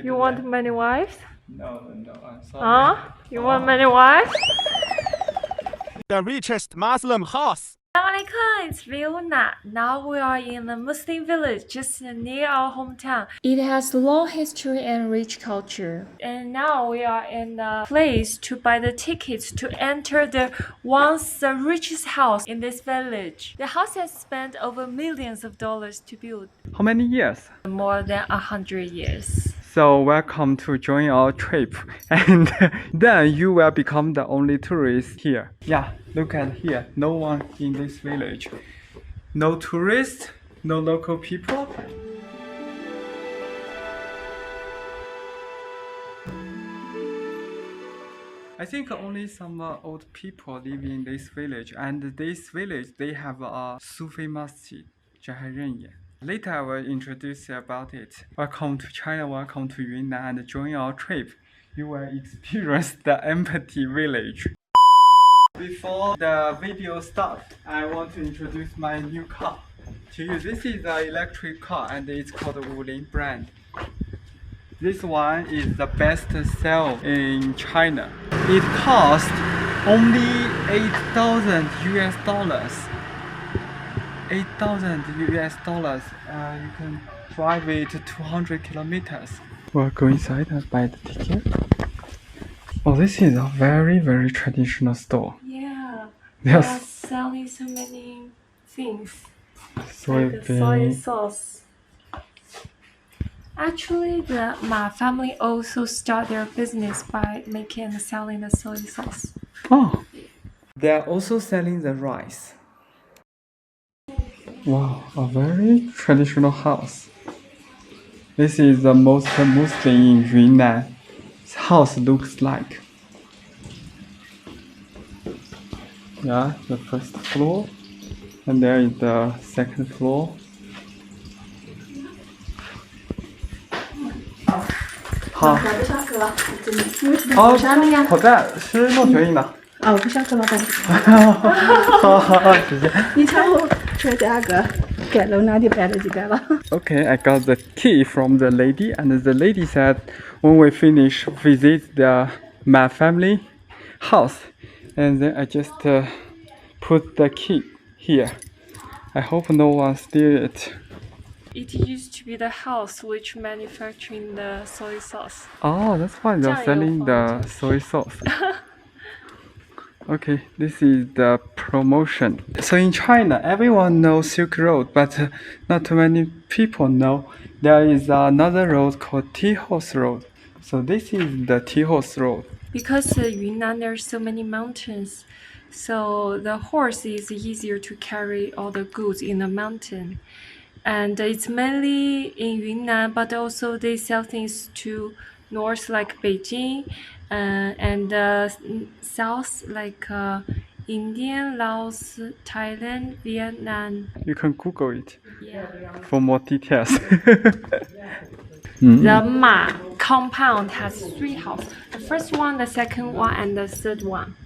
You want many wives? No, I'm sorry. Huh? You want many wives? The richest Muslim house. Assalamualaikum, it's Riona. Now we are in a Muslim village just near our hometown. It has long history and rich culture. And now we are in a place to buy the tickets to enter the once the richest house in this village. The house has spent over millions of dollars to build. How many years? More than 100 years. So welcome to join our trip, and then you will become the only tourist here. Yeah, look at here. No one in this village. No tourists, no local people. I think only some old people live in this village, and this village they have a Sufi masjid. 这还认也. Later I will introduce you about it. Welcome to China, welcome to Yunnan, and join our trip. You will experience the empty village. Before the video starts, I want to introduce my new car to you. This is an electric car and it's called Wulin brand. This one is the best seller in China. It costs only 8,000 US dollars. 8,000 US dollars. You can drive it 200 kilometers. We'll go inside and buy the ticket. Oh, this is a very, very traditional store. Yeah, they they are are selling so many things. soybean. Like soy sauce. Actually, the Ma family also start their business by making and selling the soy sauce. Oh, they are also selling the rice. Wow, a very traditional house. This is the most Muslim in Yunnan. This house looks like. Yeah, the first floor, and there is the second floor. 好，不上课了，真的。哦，好在是弄学印的。啊，我不上课了，但好，直接。你瞧我穿这个，盖楼那里摆了几盖了。Okay, I got the key from the lady, and the lady said when we finish visit my family house, and then I just put the key here. I hope no one steal it. It used to be the house which manufacturing the soy sauce. Oh, that's why they're selling the soy sauce. Okay, this is the promotion. So in China, everyone knows Silk Road, but not too many people know there is another road called Tea Horse Road. So this is the Tea Horse Road. Because Yunnan there's so many mountains, so the horse is easier to carry all the goods in the mountain. And it's mainly in Yunnan, but also they sell things to north like Beijing, and south like India, Laos, Thailand, Vietnam. You can Google it Yeah. for more details. The Ma compound has 3 houses. The first one, the second one, and the third one.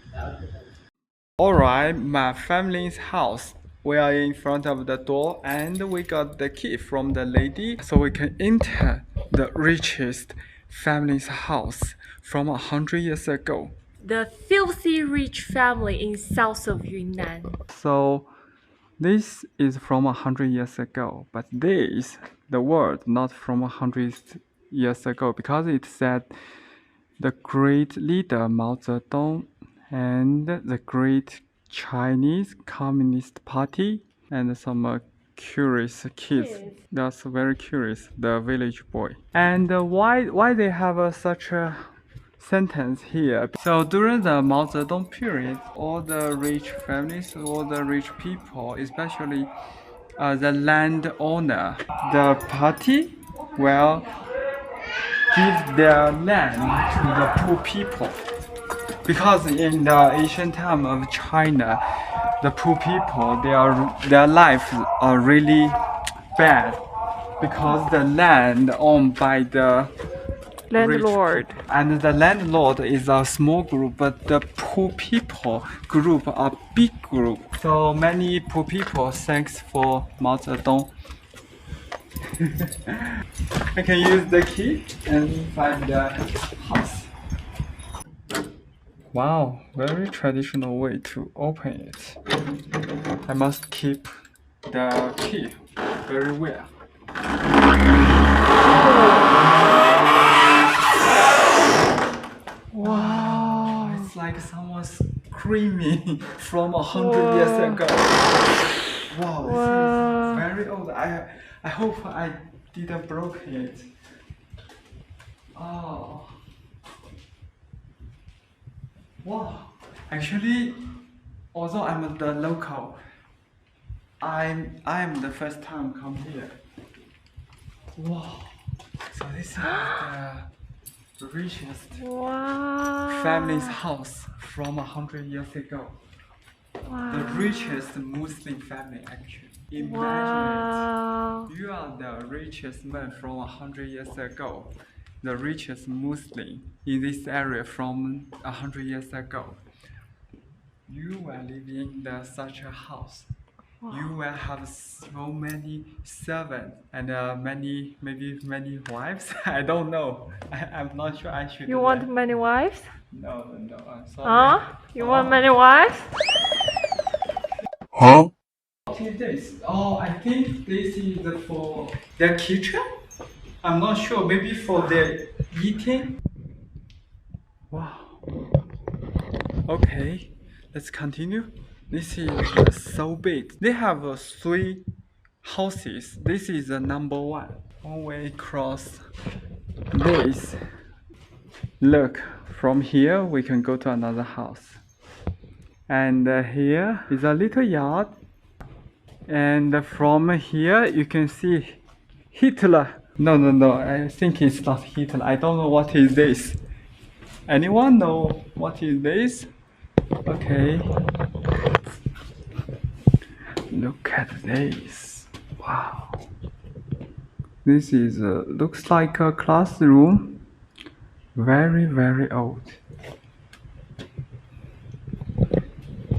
Alright, my family's house. We are in front of the door and we got the key from the lady so we can enter the richest family's house from 100 years ago. The filthy rich family in south of Yunnan. So this is from 100 years ago, but this, the word, not from 100 years ago, because it said the great leader Mao Zedong and the great Chinese Communist Party and some curious kids. That's very curious, the village boy. And why they have such a sentence here? So during the Mao Zedong period, all the rich families, all the rich people, especially the landowner, the party will give their land to the poor people. Because in the ancient time of China, the poor people, their lives are really bad because the land owned by the Landlord. rich, and the landlord is a small group, but the poor people group are big group. So many poor people thanks for Mao Zedong I can use the key and find the house. Wow, very traditional way to open it. I must keep the key very well. Wow, it's like someone screaming from 100 years ago. Wow, this is very old. I hope I didn't broke it. Oh. Wow. Actually, although I'm the local, I'm the first time come here. Wow. So this is the richest family's house from 100 years ago. The richest Muslim family actually. Imagine it. You are the richest man from 100 years ago. The richest Muslim in this area from 100 years ago. You will live in such a house. You will have so many servants and many wives. I don't know. I'm not sure I should. You want many wives? No, I'm sorry. Huh? You want many wives? What is this? Oh, I think this is for their kitchen. I'm not sure. Maybe for their eating. Wow. Okay, let's continue. This is so big. They have 3 houses. This is the number 1. One way across this. Look, from here we can go to another house. And here is a little yard. And from here you can see Hitler. No, I think it's not Hitler. I don't know what is this. Anyone know what is this? Okay. Look at this. Wow. This is looks like a classroom. Very, very old.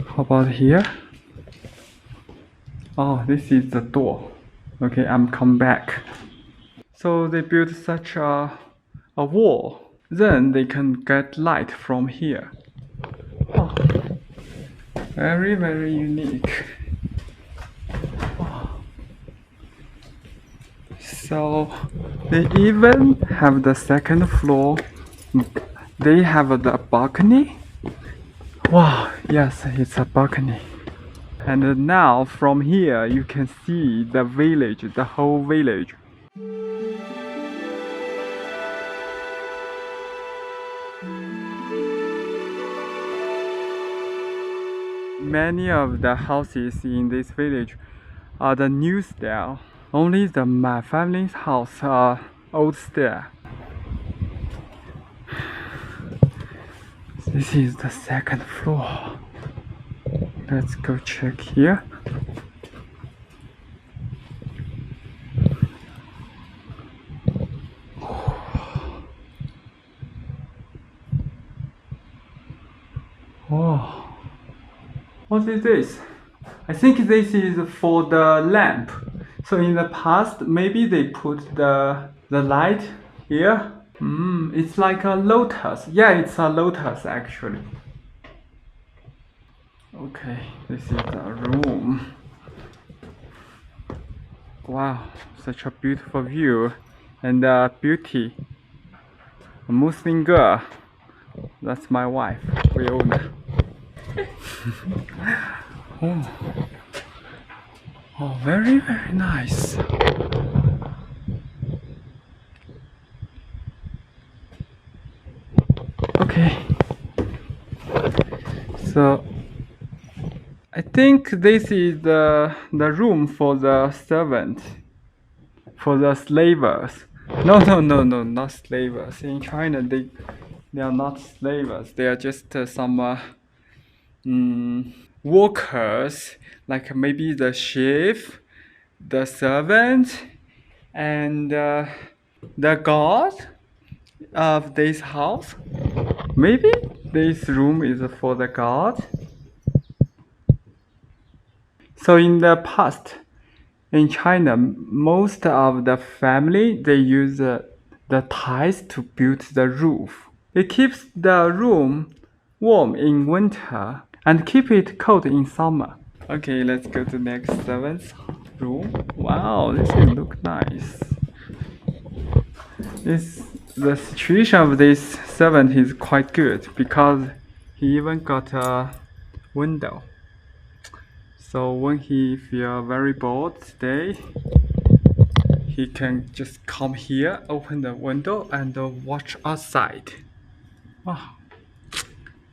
How about here? Oh, this is the door. Okay, I'm come back. So they built such a wall. Then they can get light from here. Oh, very, very unique. So they even have the second floor. They have the balcony. Wow, yes, it's a balcony. And now from here you can see the village, the whole village. Many of the houses in this village are the new style. Only my family's house are old style. This is the second floor. Let's go check here. Oh, what is this? I think this is for the lamp. So in the past, maybe they put the light here. It's like a lotus. Yeah, it's a lotus actually. Okay, this is the room. Wow, such a beautiful view and beauty. A Muslim girl. That's my wife, Riona. Oh, very, very nice. Okay. So I think this is the room for the servant, for the slavers. No, not slavers. In China, they are not slavers. They are just some workers, like maybe the chef, the servant, and the god of this house. Maybe this room is for the god. So in the past, In China, most of the family they use the tiles to build the roof. It keeps the room warm in winter and keep it cold in summer. Okay, let's go to next 7th room. Wow, this will look nice. The situation of this 7th is quite good because he even got a window. So when he feel very bored today, he can just come here, open the window and watch outside. Wow,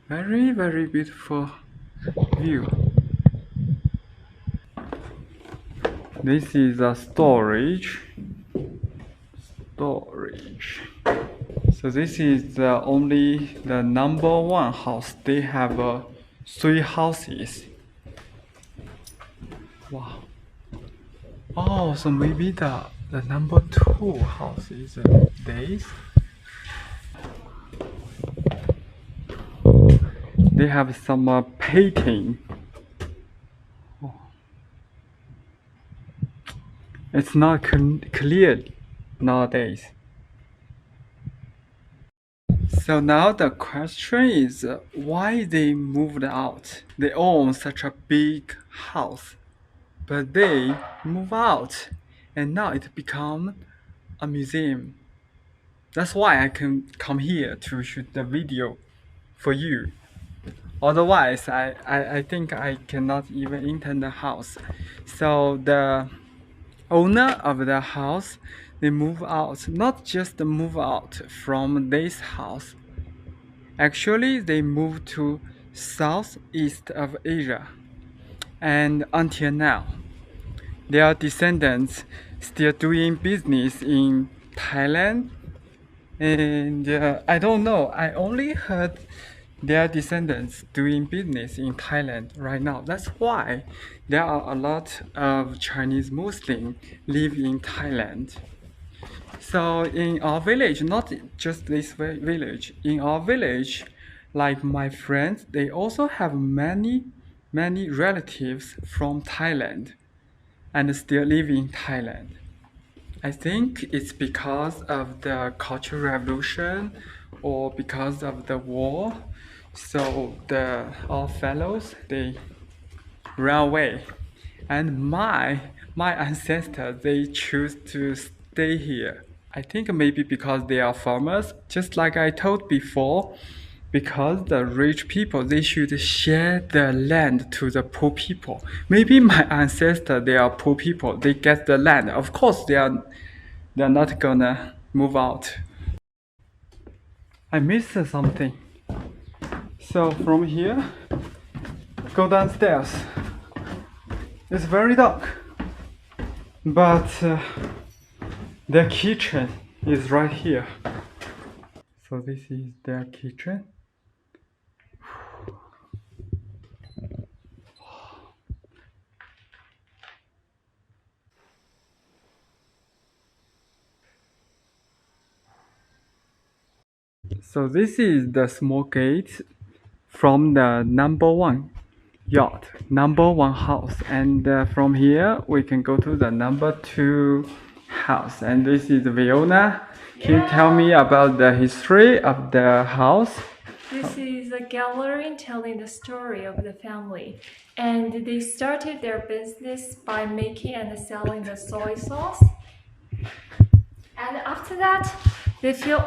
very, very beautiful view. This is a storage. So this is only the number 1 house. They have 3 houses. Wow. Oh, so maybe the number 2 house is this. They have some painting. Oh. It's not clear nowadays. So now the question is why they moved out. They own such a big house, but they move out and now it become a museum. That's why I can come here to shoot the video for you. Otherwise, I think I cannot even enter the house. So the owner of the house, they move out, not just move out from this house. Actually, they moved to Southeast of Asia. And until now, their descendants still doing business in Thailand. And I don't know, I only heard their descendants doing business in Thailand right now. That's why there are a lot of Chinese Muslims live in Thailand. So in our village, not just this village, in our village, like my friends, they also have many relatives from Thailand and still live in Thailand. I think it's because of the Cultural Revolution or because of the war. So our fellows, they ran away. And my ancestors, they choose to stay here. I think maybe because they are farmers, just like I told before, because the rich people, they should share the land to the poor people. Maybe my ancestors, they are poor people, they get the land. Of course, they're not gonna move out. I missed something. So from here, go downstairs. It's very dark, but their kitchen is right here. So this is their kitchen. So this is the small gate from the number 1 yacht, number 1 house, and from here we can go to the number 2 house. And this is Fiona. Can you tell me about the history of the house? This is a gallery telling the story of the family. And they started their business by making and selling the soy sauce. And after that, they feel,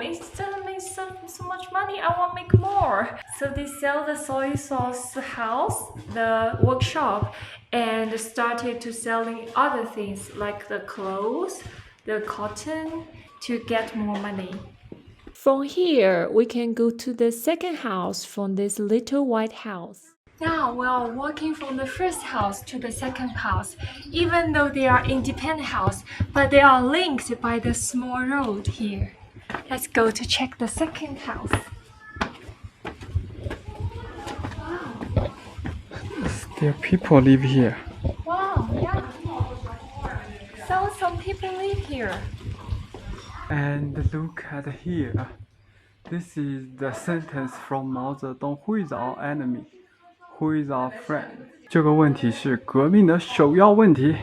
it doesn't make so much money, I want to make more. So they sell the soy sauce house, the workshop, and started to selling other things like the clothes, the cotton, to get more money. From here, we can go to the second house from this little white house. Now we are walking from the first house to the second house, even though they are independent houses, but they are linked by the small road here. Let's go to check the second house. Wow. Still people live here. Wow, yeah. So some people live here. And look at here. This is the sentence from Mao Zedong. Who is our enemy? Who is our friend? 这个问题是革命的首要问题。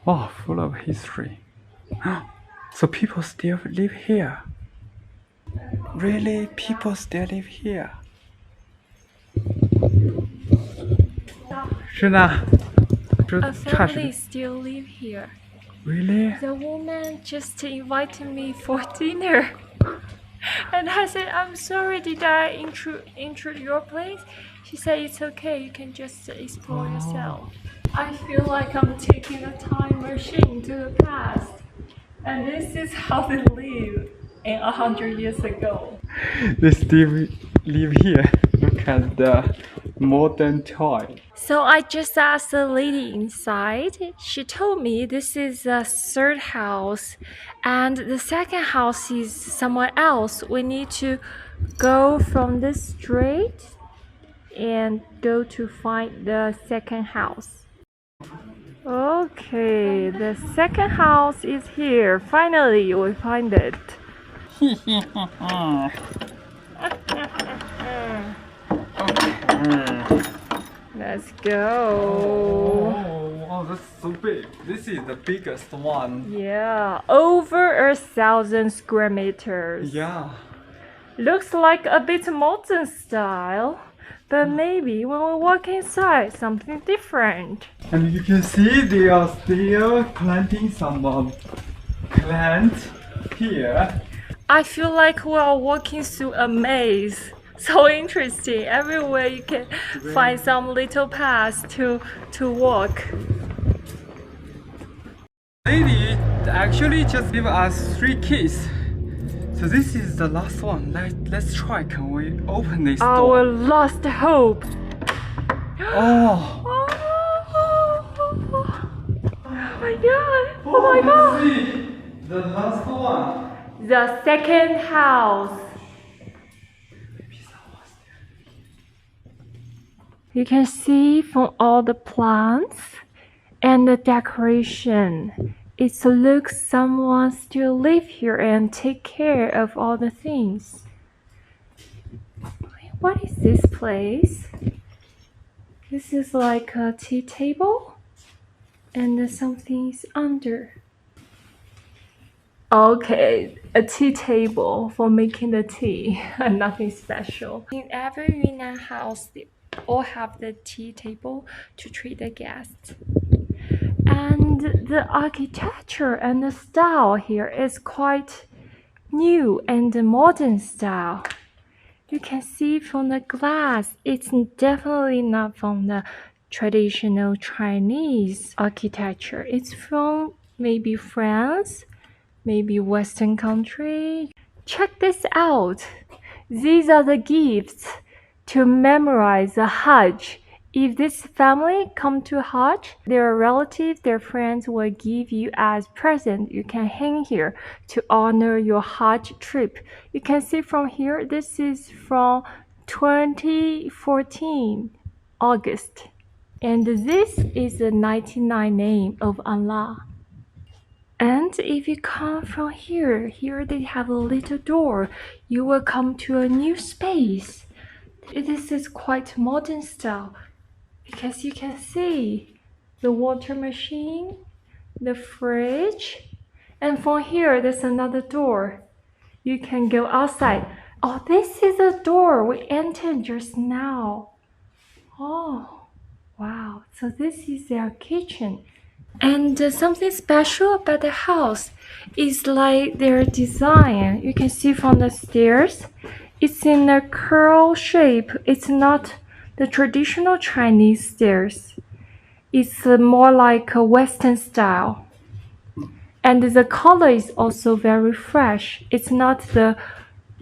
Wow, full of history. So people still live here. Really, people still live here. 是的，就 A 差时 family still live here. Really? The woman just invited me for dinner. And I said, I'm sorry, did I intrude your place? She said, it's okay, you can just explore yourself. I feel like I'm taking a time machine to the past. And this is how they live in 100 years ago. They still live here. Look at the modern toy. So I just asked the lady inside. She told me this is the third house and the second house is somewhere else. We need to go from this street and go to find the second house. Okay, the second house is here. Finally, we find it. Let's go. Oh, wow, that's so big. This is the biggest one. Yeah, over 1,000 square meters. Yeah. Looks like a bit modern style, but maybe when we walk inside, something different. And you can see they are still planting some plants here. I feel like we are walking through a maze. So interesting. Everywhere you can find some little paths to walk. Lady actually just gave us 3 keys. So this is the last one. Let's try. Can we open this Our door? lost hope. Oh. Oh my god! Oh my god! See, the last one. The second house. You can see from all the plants and the decoration, it looks someone still live here and take care of all the things. What is this place? This is like a tea table and something's under. Okay, a tea table for making the tea, nothing special. In every Yunnan house, they all have the tea table to treat the guests. And the architecture and the style here is quite new and modern style. You can see from the glass, it's definitely not from the traditional Chinese architecture. It's from maybe France, maybe Western country. Check this out. These are the gifts to memorize the Hajj. If this family come to Hajj, their relatives, their friends will give you as present. You can hang here to honor your Hajj trip. You can see from here, this is from 2014, August. And this is the 99 name of Allah. And if you come from here they have a little door. You will come to a new space. This is quite modern style because you can see the water machine, the fridge, and from here there's another door. You can go outside. Oh, this is a door we entered just now. Oh, wow. So this is their kitchen. And something special about the house is like their design. You can see from the stairs, it's in a curl shape. It's not the traditional Chinese stairs. It's more like a Western style. And the color is also very fresh. It's not the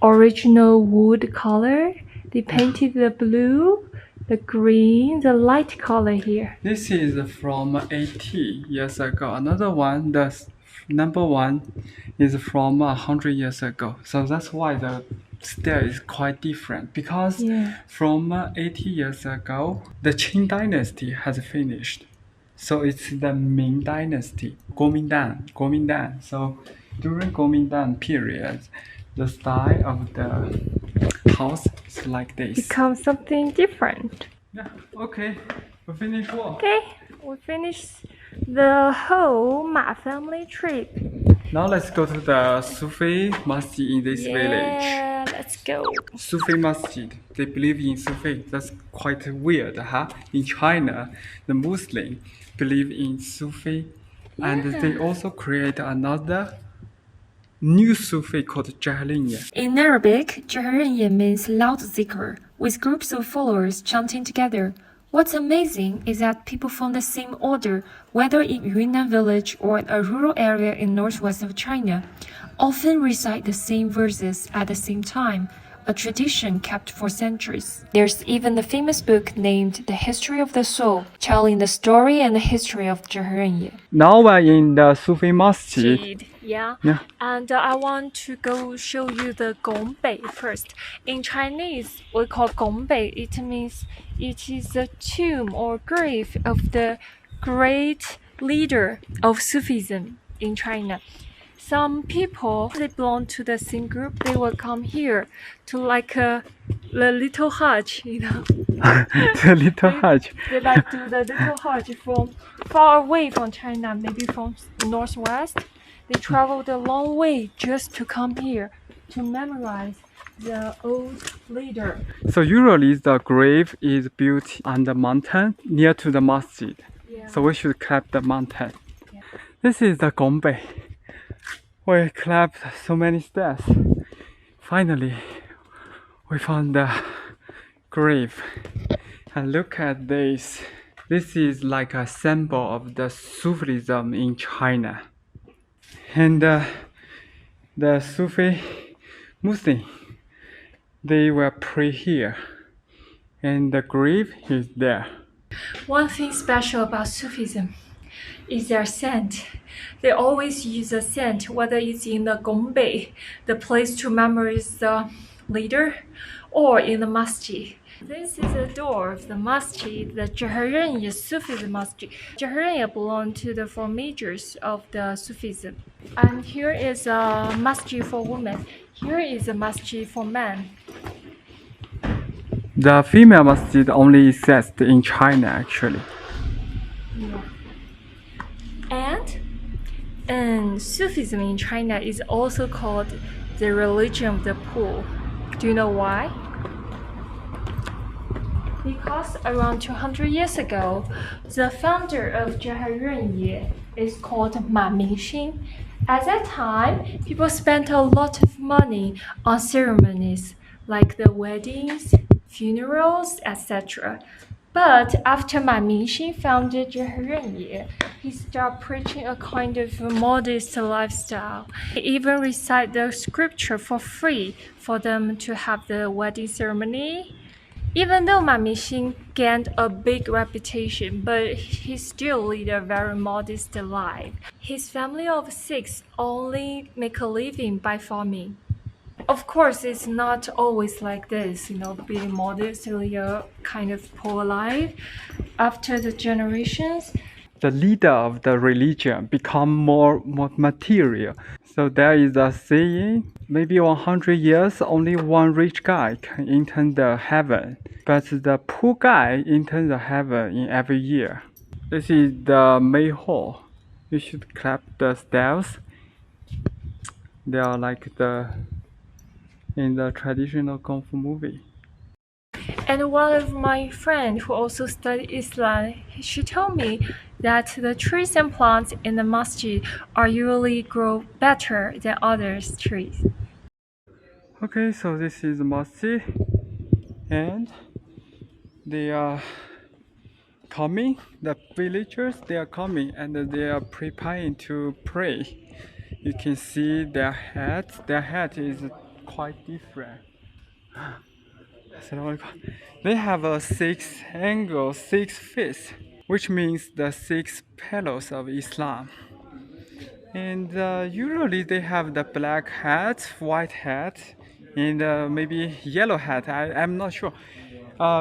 original wood color. They painted the blue, the green, the light color here. This is from 80 years ago. Another one, the number one, is from 100 years ago. So that's why the style is quite different. Because from 80 years ago, the Qing dynasty has finished. So it's the Ming dynasty, Kuomintang. So during Kuomintang period, the style of the house is like this. Becomes something different. Yeah, okay. We finished work. Okay, we finished the whole Ma family trip. Now let's go to the Sufi masjid in this village. Yeah, let's go. Sufi masjid. They believe in Sufi. That's quite weird, huh? In China, the Muslim believe in Sufi, and they also create another new Sufi called Jahiliyyah. In Arabic, Jahariyyah means loud zikr, with groups of followers chanting together. What's amazing is that people from the same order, whether in Yunnan village or a rural area in northwest of China, often recite the same verses at the same time, a tradition kept for centuries. There's even a famous book named The History of the Soul, telling the story and the history of Jahariyyah. Now we're in the Sufi masjid. Yeah. Yeah. And I want to go show you the Gongbei first. In Chinese, we call Gongbei. It means it is the tomb or grave of the great leader of Sufism in China. Some people, they belong to the same group, they will come here to like the little Hajj, you know. The little Hajj. They like do the little Hajj from far away from China, maybe from northwest. They traveled a long way just to come here to memorize the old leader. So usually the grave is built on the mountain near to the masjid. Yeah. So we should climb the mountain. Yeah. This is the Gongbei. We climbed so many steps. Finally, we found the grave. And look at this. This is like a symbol of the Sufism in China. And the Sufi Muslim, they will pray here. And the grave is there. One thing special about Sufism is their scent. They always use a scent, whether it's in the Gongbei, the place to memorize the leader, or in the masjid. This is the door of the masjid, the Jahariyyah Sufism masjid. Jahariyyah belong to the four majors of the Sufism. And here is a masjid for women. Here is a masjid for men. The female masjid only exists in China actually. And Sufism in China is also called the religion of the poor. Do you know why? Because around 200 years ago, the founder of Jahariyyah is called Ma Mingxin. At that time, people spent a lot of money on ceremonies like the weddings, funerals, etc. But after Ma Mingxin founded Jahariyyah, he started preaching a kind of modest lifestyle. He even recited the scripture for free for them to have the wedding ceremony. Even though Ma Mingxin gained a big reputation, but he still led a very modest life. His family of 6 only make a living by farming. Of course, it's not always like this, being modest, a kind of poor life. After the generations, the leader of the religion become more material. So there is a saying, maybe 100 years, only one rich guy can enter the heaven, but the poor guy enters the heaven in every year. This is the main hall. You should clap the stairs. They are like in the traditional Kung Fu movie. And one of my friends who also studied Islam, she told me that the trees and plants in the masjid are usually grow better than other trees. Okay, so this is the masjid, and they are coming, the villagers, they are coming and they are preparing to pray. You can see their hat is quite different. They have a 6 angle, 6 face, which means the 6 pillars of Islam. And usually they have the black hat, white hat, and maybe yellow hat. I'm not sure.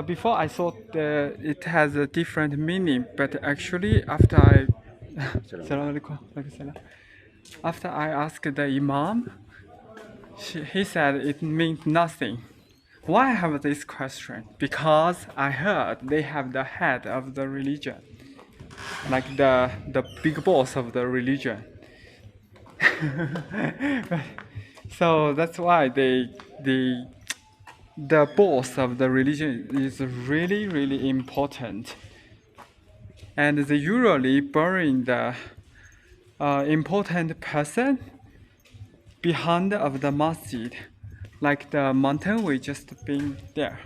Before I thought it has a different meaning, but actually after I asked the Imam, he said it means nothing. Why I have this question? Because I heard they have the head of the religion. like the big boss of the religion. So that's why the boss of the religion is really, really important. And they usually bury the important person behind of the masjid, like the mountain we just been there.